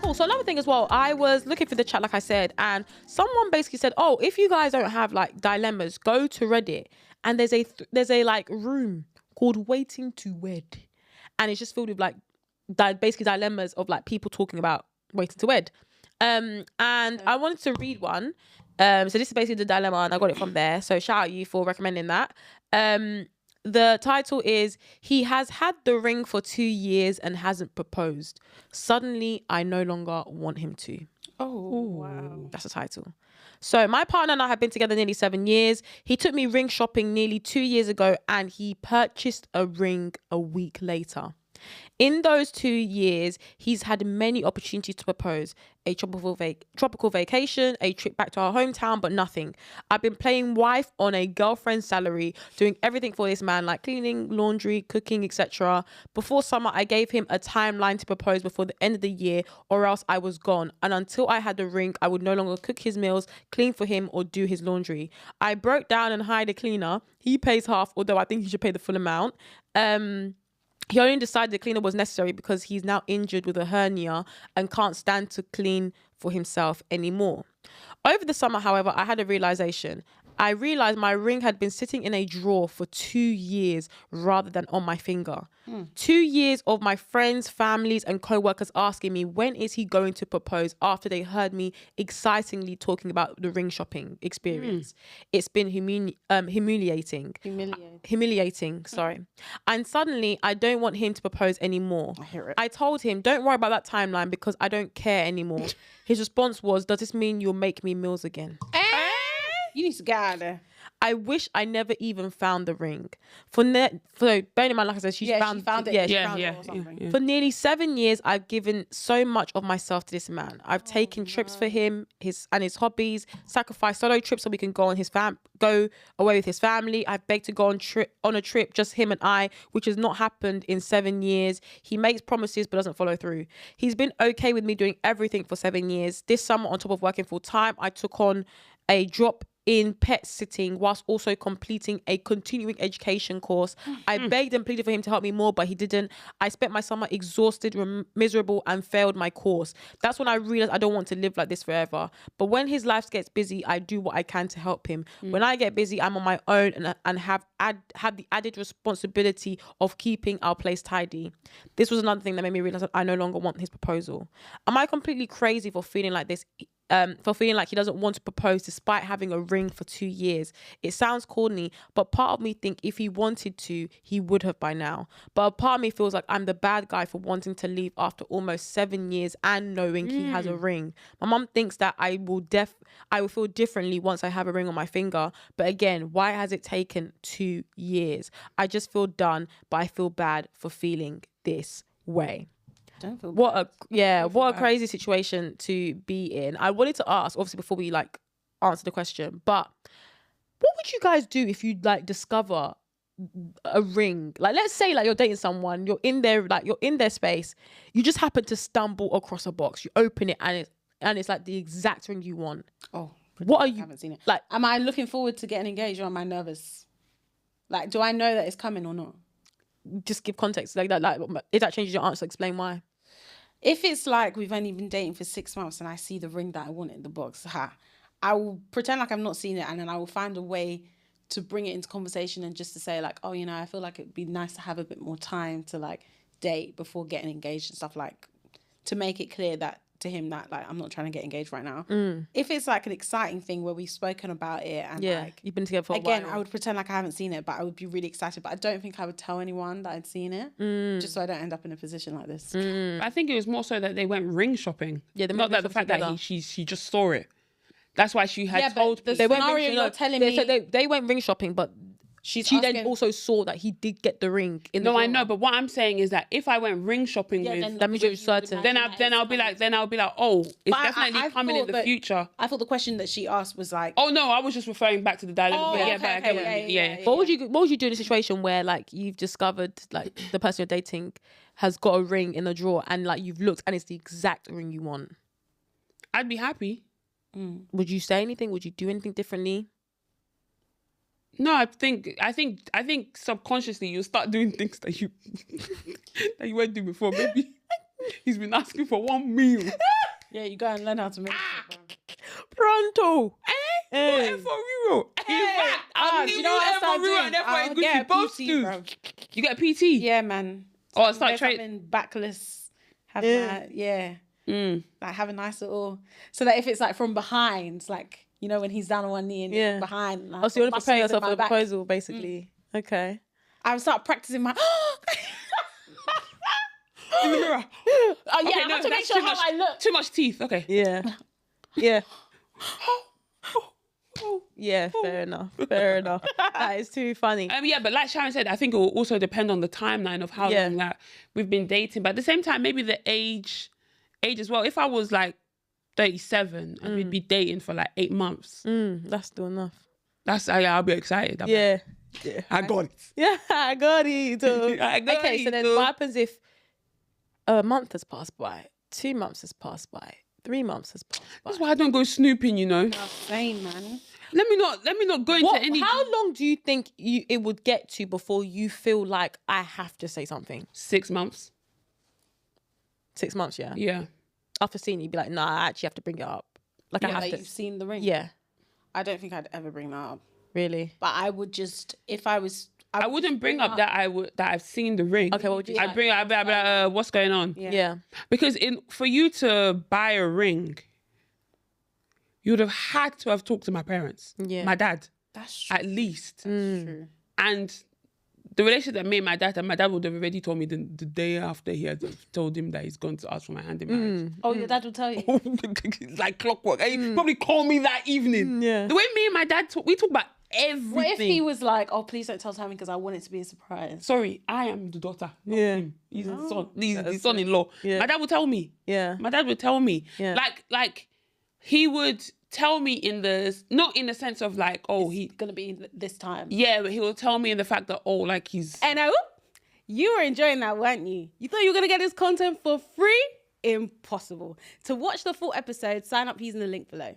Oh, so another thing as well, I was looking for the chat, like I said, and someone basically said, oh, if you guys don't have like dilemmas, go to Reddit, and there's a like room called Waiting to Wed, and it's just filled with like basically dilemmas of like people talking about waiting to wed. And I wanted to read one. So this is basically the dilemma, and I got it from there. So shout out you for recommending that. The title is, he has had the ring for 2 years and hasn't proposed. Suddenly, I no longer want him to. Oh, wow. That's the title. So my partner and I have been together nearly 7 years. He took me ring shopping nearly 2 years ago, and he purchased a ring a week later. In those 2 years, he's had many opportunities to propose. A tropical vacation, a trip back to our hometown, but nothing. I've been playing wife on a girlfriend's salary, doing everything for this man, like cleaning, laundry, cooking, etc. Before summer, I gave him a timeline to propose before the end of the year, or else I was gone. And until I had the ring, I would no longer cook his meals, clean for him, or do his laundry. I broke down and hired a cleaner. He pays half, although I think he should pay the full amount. He only decided the cleaner was necessary because he's now injured with a hernia and can't stand to clean for himself anymore. Over the summer, however, I had a realization. I realized my ring had been sitting in a drawer for 2 years rather than on my finger. 2 years of my friends, families, and co-workers asking me, when is he going to propose, after they heard me excitingly talking about the ring shopping experience. It's been humiliating. Sorry. And suddenly, I don't want him to propose anymore. I hear it. I told him, don't worry about that timeline because I don't care anymore. His response was, does this mean you'll make me meals again? You need to get out of there. I wish I never even found the ring. For bearing in mind, like I said, she found it. Yeah, she found it or something. Yeah. For nearly 7 years, I've given so much of myself to this man. I've taken trips for him, his hobbies, sacrificed solo trips so we can go away with his family. I've begged to go on a trip, just him and I, which has not happened in 7 years. He makes promises but doesn't follow through. He's been okay with me doing everything for 7 years. This summer, on top of working full time, I took on a drop in pet sitting whilst also completing a continuing education course. I begged and pleaded for him to help me more, but he didn't. I spent my summer exhausted, miserable, and failed my course. That's when I realized I don't want to live like this forever. But when his life gets busy, I do what I can to help him. When I get busy, I'm on my own and have the added responsibility of keeping our place tidy. This was another thing that made me realize that I no longer want his proposal. Am I completely crazy for feeling like this? For feeling like he doesn't want to propose despite having a ring for 2 years. It sounds corny, but part of me think if he wanted to, he would have by now. But a part of me feels like I'm the bad guy for wanting to leave after almost 7 years and knowing he has a ring. My mum thinks that I will feel differently once I have a ring on my finger. But again, why has it taken 2 years? I just feel done, but I feel bad for feeling this way. What a crazy situation to be in. I wanted to ask, obviously, before we like answer the question, but what would you guys do if you like discover a ring? Like, let's say like you're dating someone, you're in their space, you just happen to stumble across a box, you open it and it's like the exact ring you want. Oh, what are you? I haven't seen it. Like, am I looking forward to getting engaged or am I nervous? Like, do I know that it's coming or not? Just give context like that. Like, if that changes your answer, explain why. If it's like we've only been dating for 6 months and I see the ring that I want in the box, I will pretend like I've not seen it, and then I will find a way to bring it into conversation and just to say like, oh, I feel like it'd be nice to have a bit more time to like date before getting engaged and stuff, like to make it clear that to him that like I'm not trying to get engaged right now. If it's like an exciting thing where we've spoken about it and like you've been together for a while, while. I would pretend like I haven't seen it, but I would be really excited. But I don't think I would tell anyone that I'd seen it, just so I don't end up in a position like this. I think it was more so that they went ring shopping. Yeah, not that the fact that she just saw it. That's why she had told the people. scenario you're telling me. So they went ring shopping, but she then also saw that he did get the ring in the drawer. I know, but what I'm saying is that if I went ring shopping with, that means you're certain. Then I'll be like, oh, it's definitely coming in the future. I thought the question that she asked was like, oh no, I was just referring back to the dilemma. What would you do in a situation where like you've discovered like the person you're dating has got a ring in the drawer and like you've looked and it's the exact ring you want? I'd be happy. Would you say anything? Would you do anything differently? No, I think subconsciously you'll start doing things that you that you weren't doing before. Maybe he's been asking for one meal. Yeah, you go and learn how to make it. Pronto. Hey. For real. In fact, I'll give you for real and therefore get both stews. You get a PT? Yeah, man. So I start training backless. Have like have a nice little, so that if it's like from behind, like, you know, when he's down on one knee and from behind. Like, so you want to prepare yourself for the proposal, basically. Okay. I would start practicing my. In the mirror. Oh yeah, okay, I have to make sure how I look. Too much teeth. Okay. Yeah. Yeah. Yeah, fair enough. That is too funny. Yeah, but like Sharon said, I think it will also depend on the timeline of how long that we've been dating. But at the same time, maybe the age as well. If I was like 37 and we'd be dating for like 8 months, that's still enough. I'll be excited. I got it. Yeah, I got it. Okay, so then what happens if a month has passed by, 2 months has passed by, 3 months has passed by? That's why I don't go snooping, you know. Same, man. Let me not go into any. How long do you think it would get to before you feel like I have to say something? 6 months. 6 months, yeah. Yeah. After seeing it, you'd be like, nah, I actually have to bring it up. Like, I have to. You've seen the ring. Yeah. I don't think I'd ever bring that up. Really? But I would just, if I was. I wouldn't bring up that I've seen the ring. Okay, what would you say? I'd bring up, I'd be like, what's going on? Yeah. Because for you to buy a ring, you would have had to have talked to my parents. Yeah. My dad. That's true. At least. That's true. And the relationship that me and my dad would have already told me the day after he had told him that he's going to ask for my hand in marriage. Oh, your dad will tell you? Like clockwork. He probably called me that evening. Yeah. The way me and my dad talk, we talk about everything. What if he was like, oh, please don't tell Tammy because I want it to be a surprise? Sorry, I am the daughter. Yeah. Him. He's the son. He's the son-in-law. Yeah. My dad would tell me. Yeah. My dad would tell me. Yeah. Like he would tell me not in the sense of like, he's gonna be this time. Yeah, but he will tell me in the fact that like he's. And you were enjoying that, weren't you? You thought you were gonna get this content for free? Impossible. To watch the full episode, sign up using the link below.